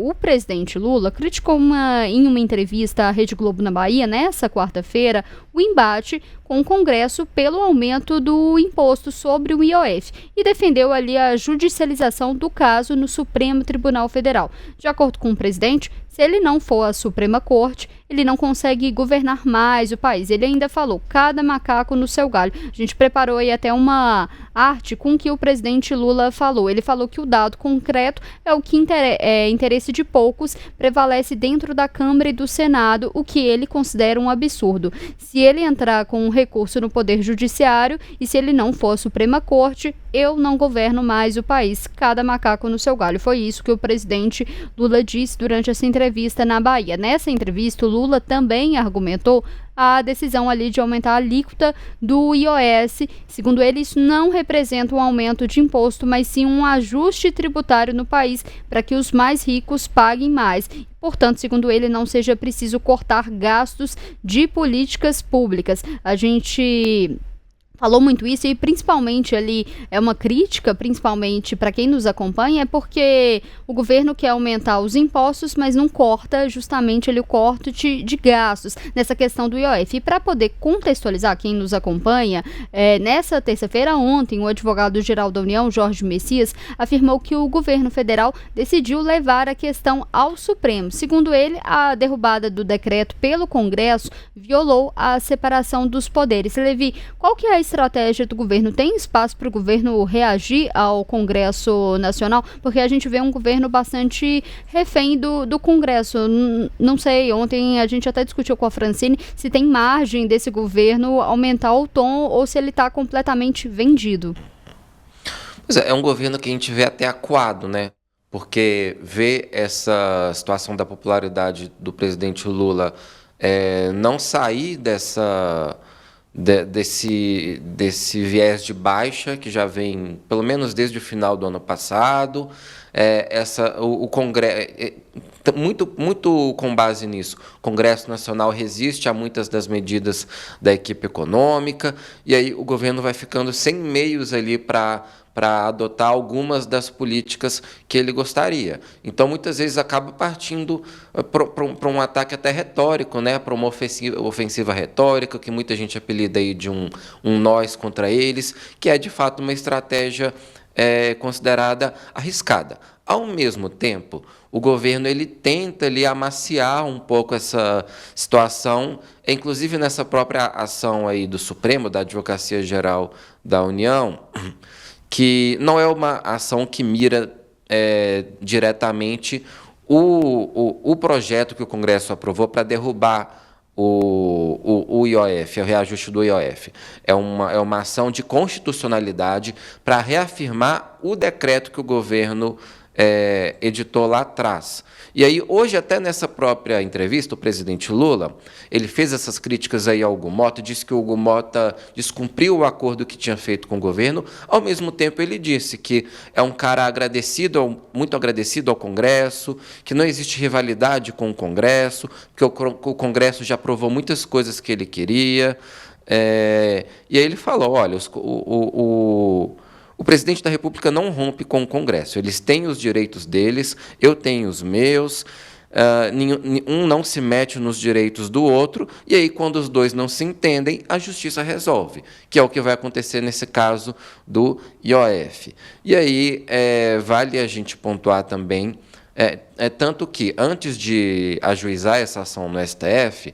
o presidente Lula criticou em uma entrevista à Rede Globo na Bahia, nessa quarta-feira, o embate com o Congresso pelo aumento do imposto sobre o IOF e defendeu ali a judicialização do caso no Supremo Tribunal Federal. De acordo com o presidente, se ele não for à Suprema Corte, ele não consegue governar mais o país. Ele ainda falou, cada macaco no seu galho. A gente preparou aí até uma arte com que o presidente Lula falou. Ele falou que o dado concreto é o que interesse de poucos prevalece dentro da Câmara e do Senado, o que ele considera um absurdo. Se ele entrar com um recurso no Poder Judiciário e se ele não for à Suprema Corte, eu não governo mais o país, cada macaco no seu galho. Foi isso que o presidente Lula disse durante essa entrevista na Bahia. Nessa entrevista, o Lula também argumentou a decisão ali de aumentar a alíquota do IOS. Segundo ele, isso não representa um aumento de imposto, mas sim um ajuste tributário no país para que os mais ricos paguem mais. Portanto, segundo ele, não seja preciso cortar gastos de políticas públicas. A gente falou muito isso e principalmente ali é uma crítica, principalmente para quem nos acompanha, é porque o governo quer aumentar os impostos, mas não corta justamente ali o corte de gastos nessa questão do IOF. E para poder contextualizar quem nos acompanha, nessa terça-feira, ontem, o advogado-geral da União, Jorge Messias, afirmou que o governo federal decidiu levar a questão ao Supremo. Segundo ele, a derrubada do decreto pelo Congresso violou a separação dos poderes. Levi, qual que é a estratégia do governo? Tem espaço para o governo reagir ao Congresso Nacional? Porque a gente vê um governo bastante refém do Congresso. Não sei, ontem a gente até discutiu com a Francine se tem margem desse governo aumentar o tom ou se ele está completamente vendido. Pois é um governo que a gente vê até acuado, né? Porque vê essa situação da popularidade do presidente Lula não sair desse viés de baixa que já vem, pelo menos desde o final do ano passado, o Congresso, muito com base nisso, o Congresso Nacional resiste a muitas das medidas da equipe econômica, e aí o governo vai ficando sem meios ali para adotar algumas das políticas que ele gostaria. Então, muitas vezes, acaba partindo para um ataque até retórico, né? Para uma ofensiva retórica, que muita gente apelida aí de um nós contra eles, que é, de fato, uma estratégia considerada arriscada. Ao mesmo tempo, o governo ele tenta ali amaciar um pouco essa situação, inclusive nessa própria ação aí do Supremo, da Advocacia Geral da União, que não é uma ação que mira diretamente o projeto que o Congresso aprovou para derrubar o IOF, o reajuste do IOF. É uma ação de constitucionalidade para reafirmar o decreto que o governo editou lá atrás. E aí, hoje, até nessa própria entrevista, o presidente Lula, ele fez essas críticas aí ao Hugo Mota, disse que o Hugo Mota descumpriu o acordo que tinha feito com o governo, ao mesmo tempo ele disse que é um cara muito agradecido ao Congresso, que não existe rivalidade com o Congresso, que o Congresso já aprovou muitas coisas que ele queria, e aí ele falou, olha, o presidente da República não rompe com o Congresso. Eles têm os direitos deles, eu tenho os meus, um não se mete nos direitos do outro, e aí, quando os dois não se entendem, a justiça resolve, que é o que vai acontecer nesse caso do IOF. E aí, vale a gente pontuar também, tanto que, antes de ajuizar essa ação no STF,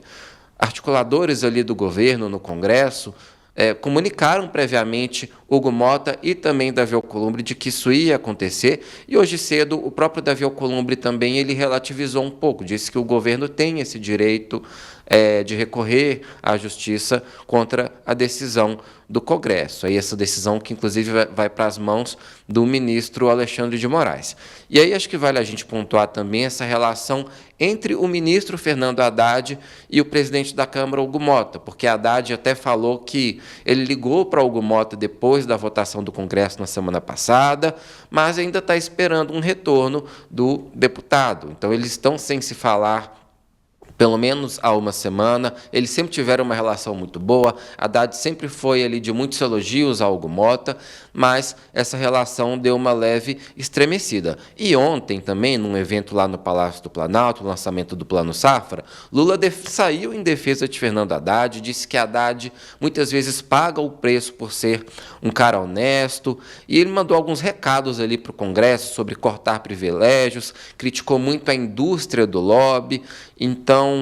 articuladores ali do governo, no Congresso, comunicaram previamente Hugo Mota e também Davi Alcolumbre de que isso ia acontecer, e hoje cedo o próprio Davi Alcolumbre também ele relativizou um pouco, disse que o governo tem esse direito de recorrer à justiça contra a decisão do Congresso. Aí essa decisão que, inclusive, vai para as mãos do ministro Alexandre de Moraes. E aí acho que vale a gente pontuar também essa relação entre o ministro Fernando Haddad e o presidente da Câmara, Hugo Mota, porque Haddad até falou que ele ligou para Hugo Mota depois da votação do Congresso na semana passada, mas ainda está esperando um retorno do deputado. Então, eles estão sem se falar pelo menos há uma semana. Eles sempre tiveram uma relação muito boa. Haddad sempre foi ali de muitos elogios ao Hugo Mota, mas essa relação deu uma leve estremecida. E ontem também, num evento lá no Palácio do Planalto, o lançamento do Plano Safra, Lula saiu em defesa de Fernando Haddad, disse que Haddad muitas vezes paga o preço por ser um cara honesto, e ele mandou alguns recados ali para o Congresso sobre cortar privilégios, criticou muito a indústria do lobby. Então,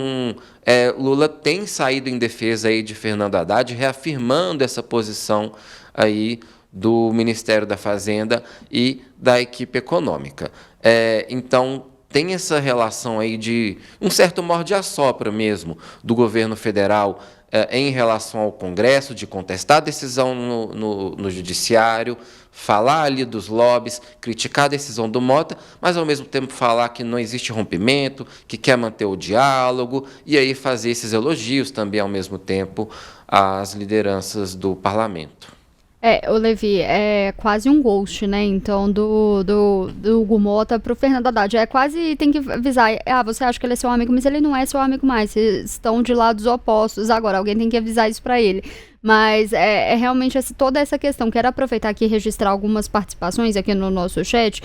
Lula tem saído em defesa aí de Fernando Haddad, reafirmando essa posição aí do Ministério da Fazenda e da equipe econômica. Então, tem essa relação aí de um certo morde-a-sopra mesmo do governo federal em relação ao Congresso, de contestar a decisão no Judiciário, falar ali dos lobbies, criticar a decisão do Mota, mas ao mesmo tempo falar que não existe rompimento, que quer manter o diálogo, e aí fazer esses elogios também ao mesmo tempo às lideranças do parlamento. O Levi, é quase um ghost, né? Então, do Hugo Mota pro Fernando Haddad. É quase, tem que avisar. Você acha que ele é seu amigo, mas ele não é seu amigo mais. Vocês estão de lados opostos agora. Alguém tem que avisar isso pra ele. Mas realmente toda essa questão. Quero aproveitar aqui e registrar algumas participações aqui no nosso chat.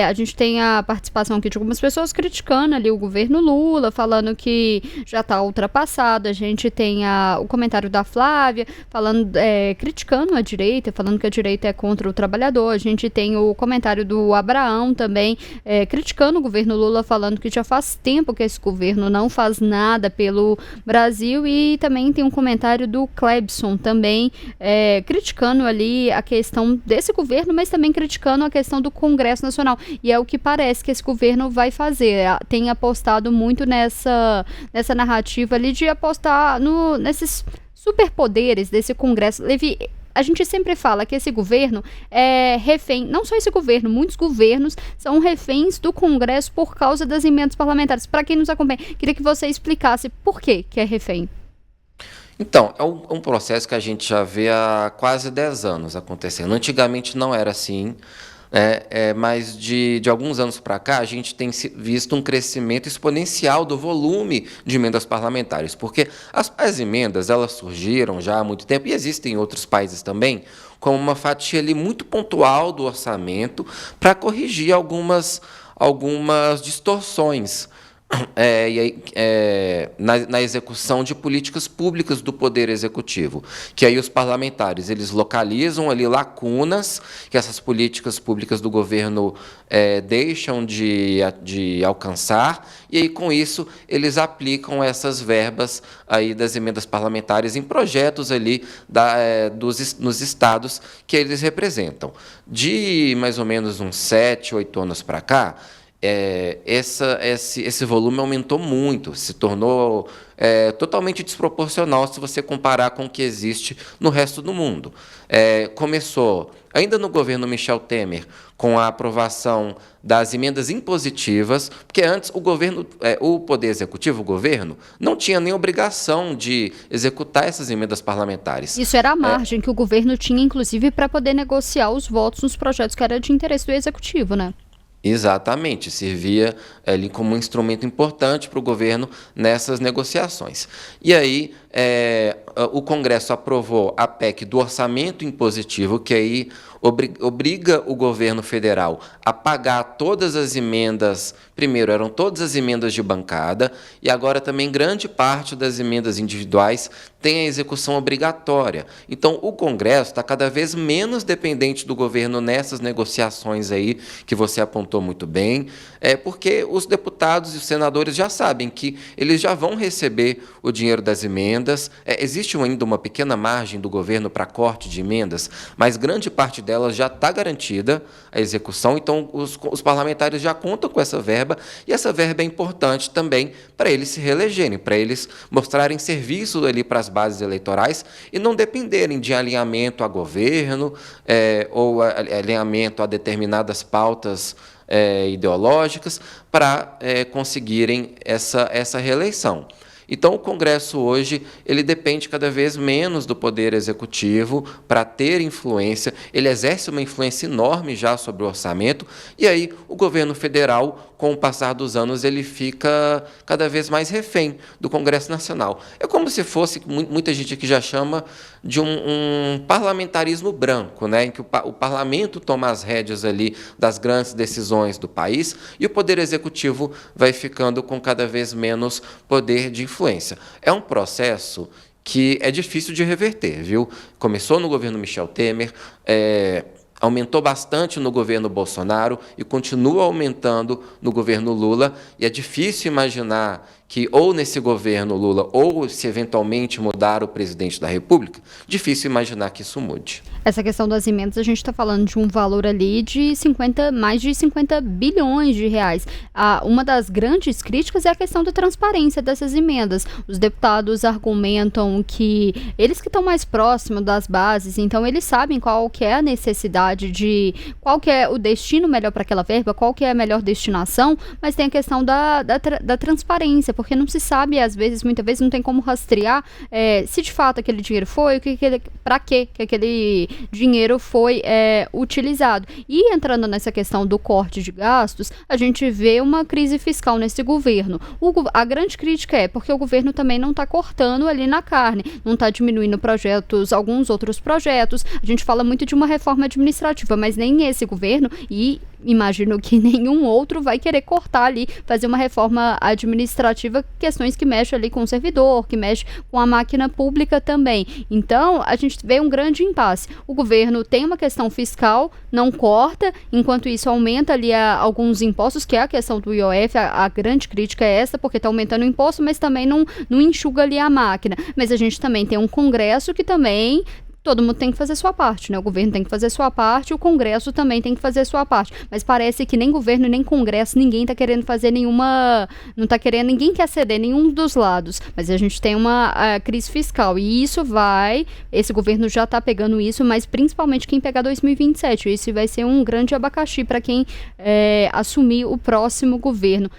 A gente tem a participação aqui de algumas pessoas criticando ali o governo Lula, falando que já está ultrapassado. A gente tem o comentário da Flávia, falando, criticando a direita, falando que a direita é contra o trabalhador. A gente tem o comentário do Abraão também, criticando o governo Lula, falando que já faz tempo que esse governo não faz nada pelo Brasil. E também tem um comentário do Clebson também criticando ali a questão desse governo, mas também criticando a questão do Congresso Nacional. E é o que parece que esse governo vai fazer. Tem apostado muito nessa narrativa ali de apostar nesses superpoderes desse Congresso. Levi, a gente sempre fala que esse governo é refém, não só esse governo, muitos governos são reféns do Congresso por causa das emendas parlamentares. Para quem nos acompanha, queria que você explicasse por que é refém. Então, é um processo que a gente já vê há quase 10 anos acontecendo. Antigamente não era assim, mas de alguns anos para cá a gente tem visto um crescimento exponencial do volume de emendas parlamentares, porque as emendas elas surgiram já há muito tempo e existem em outros países também, como uma fatia ali muito pontual do orçamento para corrigir algumas distorções na execução de políticas públicas do Poder Executivo, que aí os parlamentares eles localizam ali lacunas que essas políticas públicas do governo deixam de alcançar, e aí com isso eles aplicam essas verbas aí das emendas parlamentares em projetos ali nos estados que eles representam. De mais ou menos uns 7, 8 anos para cá, esse volume aumentou muito, se tornou totalmente desproporcional se você comparar com o que existe no resto do mundo. Começou, ainda no governo Michel Temer, com a aprovação das emendas impositivas, porque antes o Poder Executivo, o governo, não tinha nem obrigação de executar essas emendas parlamentares. Isso era a margem que o governo tinha, inclusive, para poder negociar os votos nos projetos que era de interesse do Executivo, né? Exatamente, servia ali como um instrumento importante para o governo nessas negociações. E aí o Congresso aprovou a PEC do orçamento impositivo, que aí obriga o governo federal a pagar todas as emendas. Primeiro eram todas as emendas de bancada, e agora também grande parte das emendas individuais tem a execução obrigatória. Então o Congresso está cada vez menos dependente do governo nessas negociações aí que você apontou muito bem, porque os deputados e os senadores já sabem que eles já vão receber o dinheiro das emendas. Existe ainda uma pequena margem do governo para corte de emendas, mas grande parte delas já está garantida a execução, então os parlamentares já contam com essa verba, e essa verba é importante também para eles se reelegerem, para eles mostrarem serviço ali para as bases eleitorais e não dependerem de alinhamento a governo ou alinhamento a determinadas pautas ideológicas para conseguirem essa reeleição. Então, o Congresso hoje ele depende cada vez menos do Poder Executivo para ter influência. Ele exerce uma influência enorme já sobre o orçamento, e aí o governo federal com o passar dos anos, ele fica cada vez mais refém do Congresso Nacional. É como se fosse, muita gente aqui já chama de um parlamentarismo branco, né, em que o parlamento toma as rédeas ali das grandes decisões do país e o Poder Executivo vai ficando com cada vez menos poder de influência. É um processo que é difícil de reverter, viu? Começou no governo Michel Temer, aumentou bastante no governo Bolsonaro e continua aumentando no governo Lula, e é difícil imaginar que ou nesse governo Lula ou se eventualmente mudar o presidente da República, difícil imaginar que isso mude. Essa questão das emendas, a gente está falando de um valor ali de mais de 50 bilhões de reais. Uma das grandes críticas é a questão da transparência dessas emendas. Os deputados argumentam que eles que estão mais próximos das bases, então eles sabem qual que é a necessidade qual que é o destino melhor para aquela verba, qual que é a melhor destinação, mas tem a questão da transparência, porque não se sabe, às vezes, muitas vezes não tem como rastrear se de fato aquele dinheiro foi, para que aquele dinheiro foi utilizado. E entrando nessa questão do corte de gastos, a gente vê uma crise fiscal nesse governo. A grande crítica é porque o governo também não está cortando ali na carne, não está diminuindo alguns outros projetos. A gente fala muito de uma reforma administrativa, mas nem esse governo, e imagino que nenhum outro, vai querer cortar ali, fazer uma reforma administrativa, questões que mexem ali com o servidor, que mexem com a máquina pública também. Então, a gente vê um grande impasse. O governo tem uma questão fiscal, não corta, enquanto isso aumenta ali alguns impostos, que é a questão do IOF, a grande crítica é essa, porque está aumentando o imposto, mas também não enxuga ali a máquina. Mas a gente também tem um Congresso que também todo mundo tem que fazer sua parte, né? O governo tem que fazer sua parte, o Congresso também tem que fazer sua parte. Mas parece que nem governo, nem Congresso, ninguém está querendo fazer não está querendo, ninguém quer ceder nenhum dos lados. Mas a gente tem uma crise fiscal e esse governo já está pegando isso, mas principalmente quem pegar 2027. Esse vai ser um grande abacaxi para quem assumir o próximo governo.